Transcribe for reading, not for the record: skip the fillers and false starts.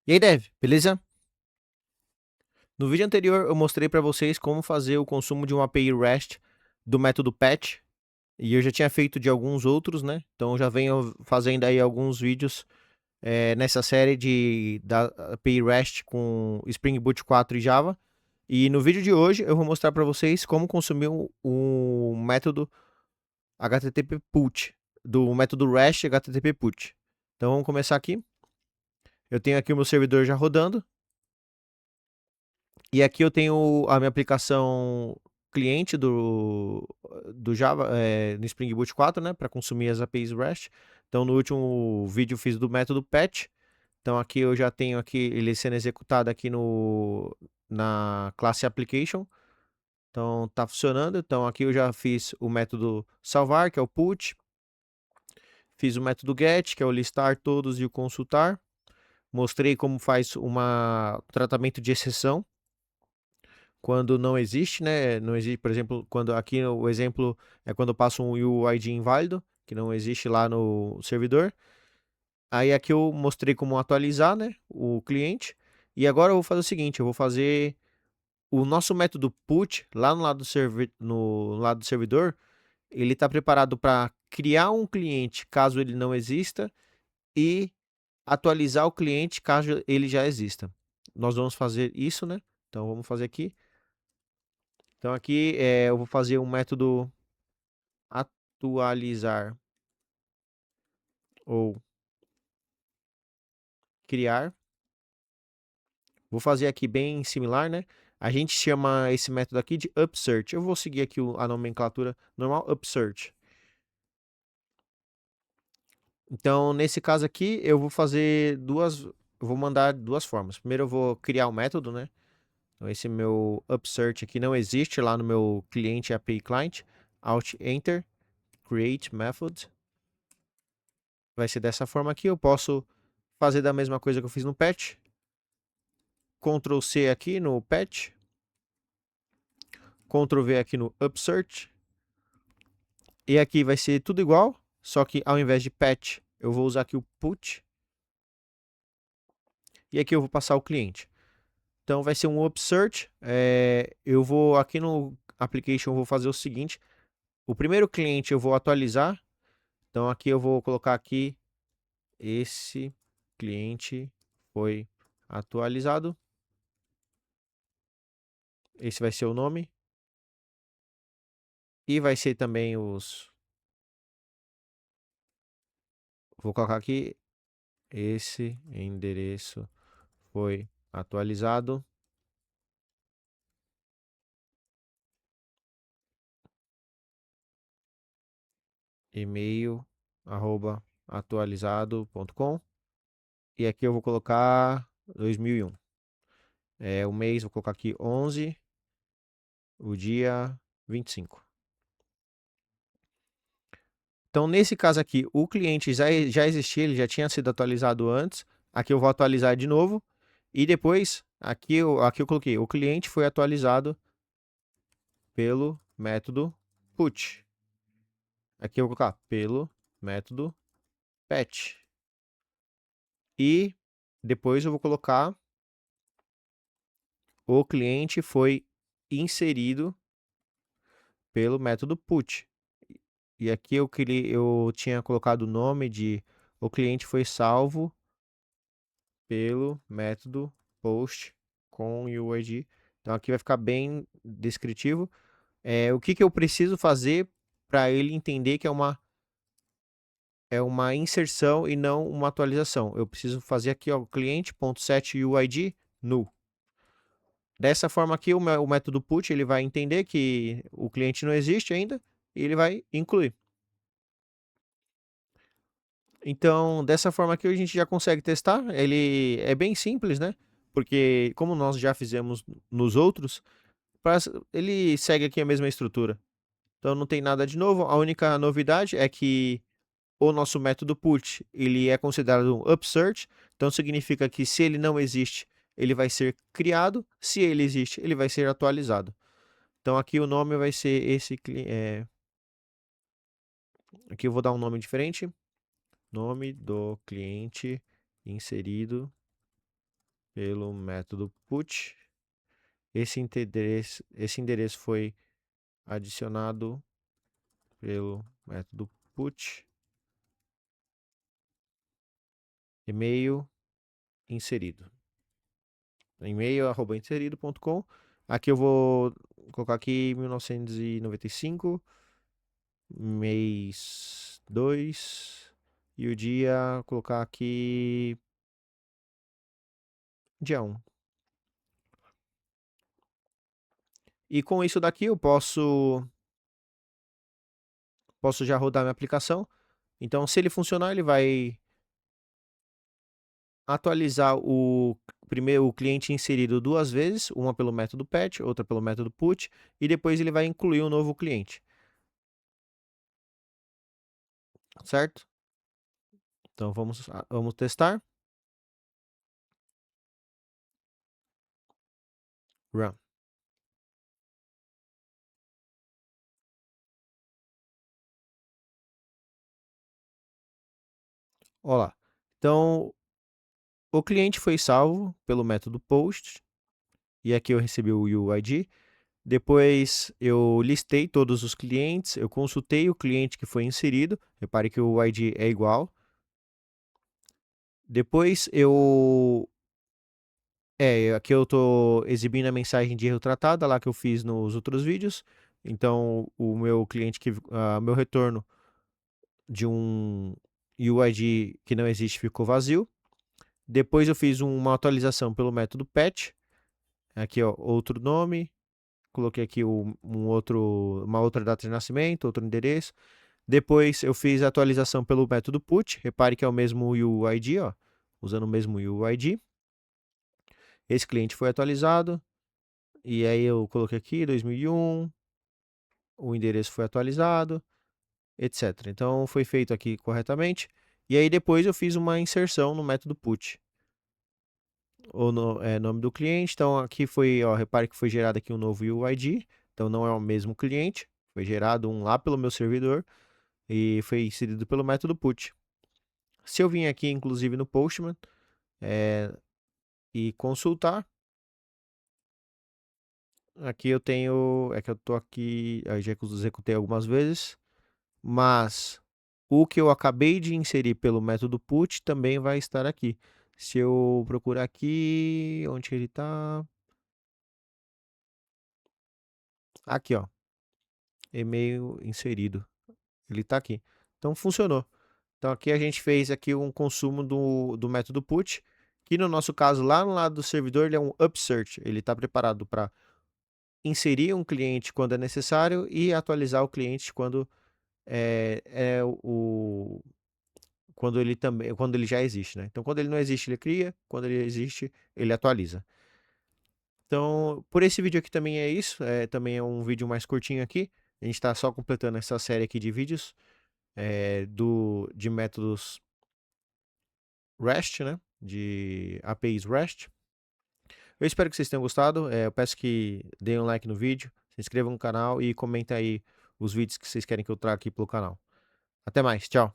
E aí, Dev, beleza? No vídeo anterior eu mostrei para vocês como fazer o consumo de uma API REST do método patch, e eu já tinha feito de alguns outros, né? Então eu já venho fazendo aí alguns vídeos nessa série da API REST com Spring Boot 4 e Java. E no vídeo de hoje eu vou mostrar para vocês como consumir o método HTTP PUT, do método REST HTTP PUT. Então vamos começar aqui. Eu tenho aqui o meu servidor já rodando. E aqui eu tenho a minha aplicação cliente do Java, no Spring Boot 4, né, para consumir as APIs REST. Então, no último vídeo eu fiz do método patch. Então, aqui eu já tenho aqui ele sendo executado aqui na classe application. Então, tá funcionando. Então, aqui eu já fiz o método salvar, que é o put. Fiz o método get, que é o listar todos e o consultar. Mostrei como faz um tratamento de exceção quando não existe, né? Não existe, por exemplo, quando aqui o exemplo é quando eu passo um UID inválido, que não existe lá no servidor. Aí aqui eu mostrei como atualizar, né, o cliente. E agora eu vou fazer o seguinte, eu vou fazer o nosso método put lá no lado do servidor, ele está preparado para criar um cliente caso ele não exista e atualizar o cliente caso ele já exista. Nós vamos fazer isso, né? Então vamos fazer aqui. Então aqui eu vou fazer um método atualizar ou criar. Vou fazer aqui bem similar, né? A gente chama esse método aqui de upsearch. Eu vou seguir aqui a nomenclatura normal, upsearch. Então, nesse caso aqui, eu vou fazer eu vou mandar duas formas. Primeiro eu vou criar um método, né? Então, esse meu upsearch aqui não existe lá no meu cliente API Client. Alt Enter, Create Method. Vai ser dessa forma aqui. Eu posso fazer da mesma coisa que eu fiz no patch. Ctrl C aqui no patch. Ctrl V aqui no upsearch. E aqui vai ser tudo igual, só que ao invés de patch, eu vou usar aqui o put. E aqui eu vou passar o cliente. Então vai ser um upsearch. Eu vou aqui no application, eu vou fazer o seguinte. O primeiro cliente eu vou atualizar. Então aqui eu vou colocar aqui, esse cliente foi atualizado. Esse vai ser o nome. E vai ser também vou colocar aqui, esse endereço foi atualizado. E-mail @atualizado.com. E aqui eu vou colocar 2001. O mês vou colocar aqui 11, o dia 25. Então, nesse caso aqui, o cliente já existia, ele já tinha sido atualizado antes. Aqui eu vou atualizar de novo. E depois, aqui eu coloquei, o cliente foi atualizado pelo método put. Aqui eu vou colocar pelo método patch. E depois eu vou colocar o cliente foi inserido pelo método put. E aqui eu tinha colocado o nome de o cliente foi salvo pelo método post com UID. Então aqui vai ficar bem descritivo. O que eu preciso fazer para ele entender que é uma inserção e não uma atualização. Eu preciso fazer aqui o cliente.setUID null. Dessa forma aqui, o método put ele vai entender que o cliente não existe ainda e ele vai incluir. Então, dessa forma aqui, a gente já consegue testar. Ele é bem simples, né? Porque, como nós já fizemos nos outros, ele segue aqui a mesma estrutura. Então, não tem nada de novo. A única novidade é que o nosso método put ele é considerado um upsearch. Então, significa que se ele não existe, ele vai ser criado. Se ele existe, ele vai ser atualizado. Então aqui o nome vai ser aqui eu vou dar um nome diferente. Nome do cliente inserido pelo método put. Esse endereço foi adicionado pelo método put. E-mail inserido. E-mail@inserido.com. Aqui eu vou colocar aqui 1995, mês 2 e o dia colocar aqui dia 1. E com isso daqui eu posso já rodar minha aplicação. Então, se ele funcionar, ele vai atualizar o cliente inserido duas vezes, uma pelo método patch, outra pelo método put, e depois ele vai incluir um novo cliente, certo? Então vamos testar. Run. Olá. Então, o cliente foi salvo pelo método post, e aqui eu recebi o UID. Depois eu listei todos os clientes, eu consultei o cliente que foi inserido, repare que o ID é igual. Depois aqui eu estou exibindo a mensagem de erro tratada lá que eu fiz nos outros vídeos. Então, o meu cliente meu retorno de um UID que não existe ficou vazio. Depois eu fiz uma atualização pelo método patch. Aqui, ó, outro nome. Coloquei aqui uma outra data de nascimento, outro endereço. Depois eu fiz a atualização pelo método put. Repare que é o mesmo UID, ó, usando o mesmo UID. Esse cliente foi atualizado. E aí eu coloquei aqui 2001, o endereço foi atualizado, etc. Então foi feito aqui corretamente. E aí depois eu fiz uma inserção no método put. Nome do cliente. Então aqui foi, ó, repare que foi gerado aqui um novo UID. Então não é o mesmo cliente. Foi gerado um lá pelo meu servidor e foi inserido pelo método put. Se eu vim aqui, inclusive, no Postman e consultar, aqui eu tenho, é que eu tô aqui, eu já executei algumas vezes, mas o que eu acabei de inserir pelo método put também vai estar aqui. Se eu procurar aqui, onde que ele está? Aqui, ó, e-mail inserido. Ele está aqui. Então funcionou. Então aqui a gente fez aqui um consumo do método put, que no nosso caso lá no lado do servidor ele é um upsearch. Ele está preparado para inserir um cliente quando é necessário e atualizar o cliente quando quando ele já existe, né? Então, quando ele não existe, ele cria, quando ele existe, ele atualiza. Então, por esse vídeo aqui também é isso, também é um vídeo mais curtinho aqui. A gente está só completando essa série aqui de vídeos de métodos REST, né? De APIs REST. Eu espero que vocês tenham gostado. Eu peço que deem um like no vídeo, se inscrevam no canal e comentem aí os vídeos que vocês querem que eu traga aqui pelo canal. Até mais, tchau!